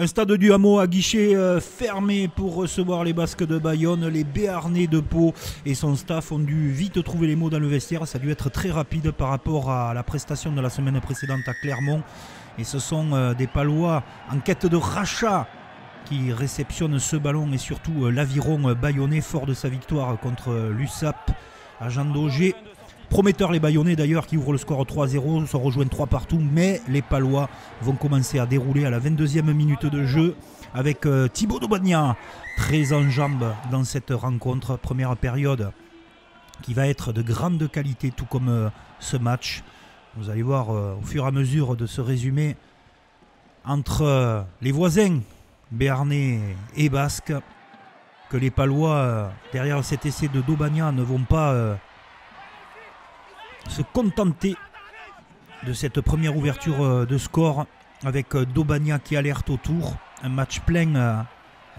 Un stade du Hameau à guichet fermé pour recevoir les Basques de Bayonne. Les Béarnais de Pau et son staff ont dû vite trouver les mots dans le vestiaire. Ça a dû être très rapide par rapport à la prestation de la semaine précédente à Clermont. Et ce sont des Palois en quête de rachat qui réceptionnent ce ballon et surtout l'aviron bayonnais fort de sa victoire contre l'USAP à Jean Daugé. Prometteurs les Bayonnais d'ailleurs qui ouvrent le score 3-0, sont rejoints 3 partout, mais les Palois vont commencer à dérouler à la 22e minute de jeu avec Thibaut Daubagna très en jambes dans cette rencontre. Première période qui va être de grande qualité tout comme ce match. Vous allez voir au fur et à mesure de ce résumé entre les voisins béarnais et basques que les Palois derrière cet essai de Daubagna ne vont pas se contenter de cette première ouverture de score avec Daubagna qui alerte autour. Un match plein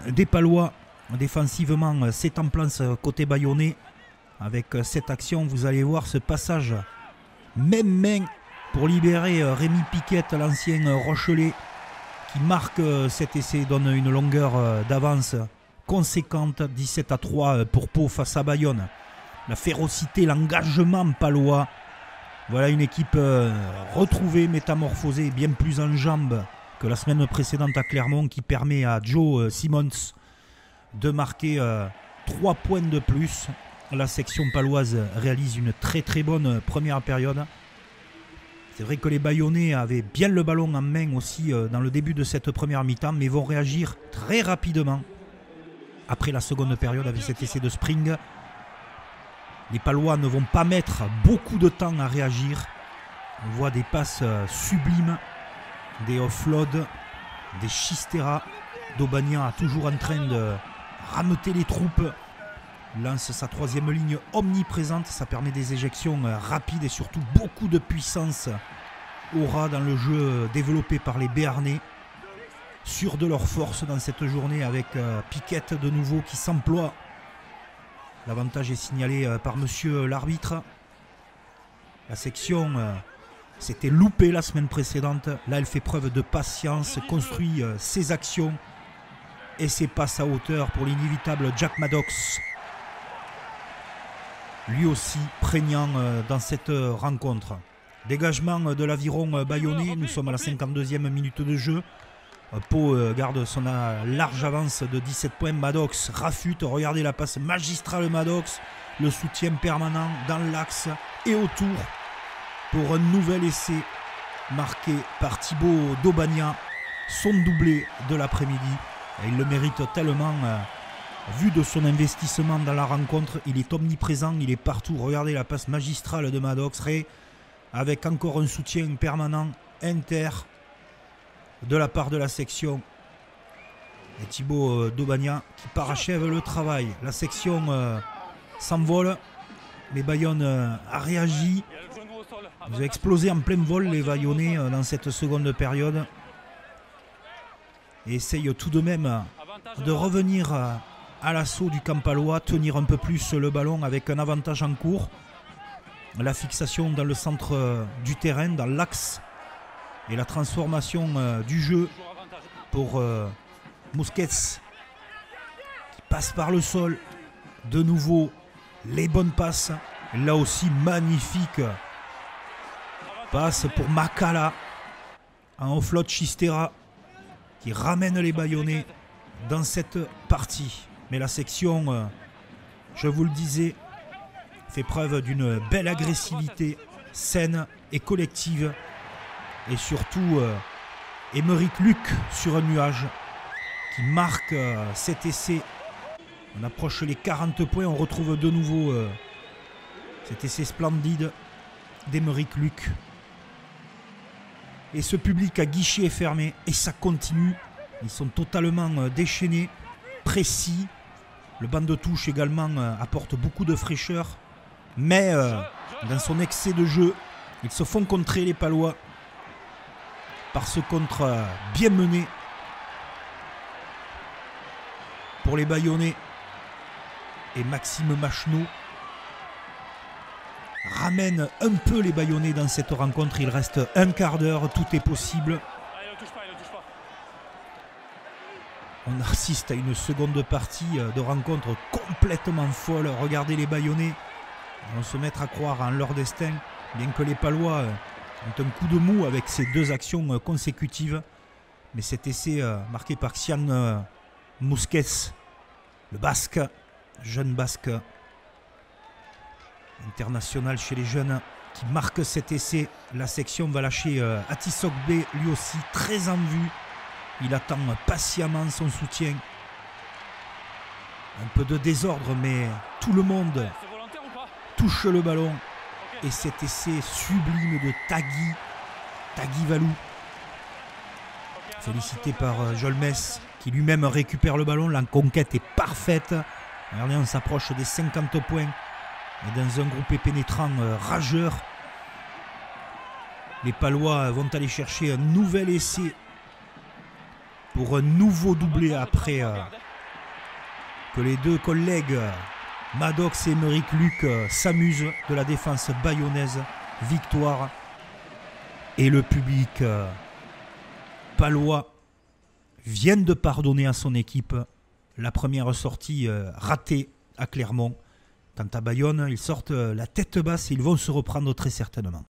des Palois défensivement, c'est en place côté bayonnais. Avec cette action, vous allez voir ce passage même main pour libérer Rémi Piquette, l'ancien Rochelais, qui marque cet essai, donne une longueur d'avance conséquente. 17-3 pour Pau face à Bayonne. La férocité, l'engagement palois. Voilà une équipe retrouvée, métamorphosée, bien plus en jambes que la semaine précédente à Clermont, qui permet à Joe Simmons de marquer 3 points de plus. La section paloise réalise une très très bonne première période. C'est vrai que les Bayonnais avaient bien le ballon en main aussi dans le début de cette première mi-temps, mais vont réagir très rapidement après la seconde période avec cet essai de Spring. Les Palois ne vont pas mettre beaucoup de temps à réagir. On voit des passes sublimes, des offloads, des Chistera. Daubagna toujours en train de rameuter les troupes. Lance sa troisième ligne omniprésente. Ça permet des éjections rapides et surtout beaucoup de puissance au ras dans le jeu développé par les Béarnais. Sûrs de leur force dans cette journée avec Piquette de nouveau qui s'emploie. L'avantage est signalé par monsieur l'arbitre. La section s'était loupée la semaine précédente. Là, elle fait preuve de patience, construit ses actions et ses passes à hauteur pour l'inévitable Jack Maddox. Lui aussi prégnant dans cette rencontre. Dégagement de l'aviron bayonnais. Nous sommes à la 52e minute de jeu. Pau garde son large avance de 17 points. Maddox rafute. Regardez la passe magistrale Maddox. Le soutien permanent dans l'axe et autour pour un nouvel essai marqué par Thibaut Daubagna. Son doublé de l'après-midi. Et il le mérite tellement vu de son investissement dans la rencontre. Il est omniprésent, il est partout. Regardez la passe magistrale de Maddox. Avec encore un soutien permanent inter de la part de la section. Et Thibaut Daubagna qui parachève le travail. La section s'envole. Mais Bayonne a réagi. Ils ont explosé en plein vol les Bayonnais dans cette seconde période. Et essayent tout de même de revenir à l'assaut du camp palois. Tenir un peu plus le ballon avec un avantage en cours. La fixation dans le centre du terrain, dans l'axe. Et la transformation du jeu pour Musquets qui passe par le sol. De nouveau, les bonnes passes. Là aussi, magnifique passe pour Makala. En offload Chistera qui ramène les Bayonnais dans cette partie. Mais la section, je vous le disais, fait preuve d'une belle agressivité saine et collective. Et surtout, Émeric Luc sur un nuage qui marque cet essai. On approche les 40 points. On retrouve de nouveau cet essai splendide d'Émeric Luc. Et ce public à guichet fermé. Et ça continue. Ils sont totalement déchaînés, précis. Le banc de touche également apporte beaucoup de fraîcheur. Mais dans son excès de jeu, ils se font contrer les Palois. Par ce contre bien mené pour les Bayonnais. Et Maxime Machenot ramène un peu les Bayonnais dans cette rencontre. Il reste un quart d'heure, tout est possible. On assiste à une seconde partie de rencontre complètement folle. Regardez les Bayonnais. Ils vont se mettre à croire en leur destin, bien que les Palois ont un coup de mou avec ces 2 actions consécutives. Mais cet essai marqué par Xian Musquets, le Basque, jeune Basque, international chez les jeunes, qui marque cet essai. La section va lâcher Atisogbe, lui aussi très en vue. Il attend patiemment son soutien. Un peu de désordre, mais tout le monde touche le ballon. Et cet essai sublime de Tagui Valou, félicité par Jolmes, qui lui-même récupère le ballon. La conquête est parfaite. Regardez, on s'approche des 50 points. Et dans un groupe pénétrant rageur. Les Palois vont aller chercher un nouvel essai pour un nouveau doublé après que les 2 collègues Maddox et Émeric Luc s'amusent de la défense bayonnaise. Victoire. Et le public palois vient de pardonner à son équipe la première sortie ratée à Clermont. Quant à Bayonne, ils sortent la tête basse et ils vont se reprendre très certainement.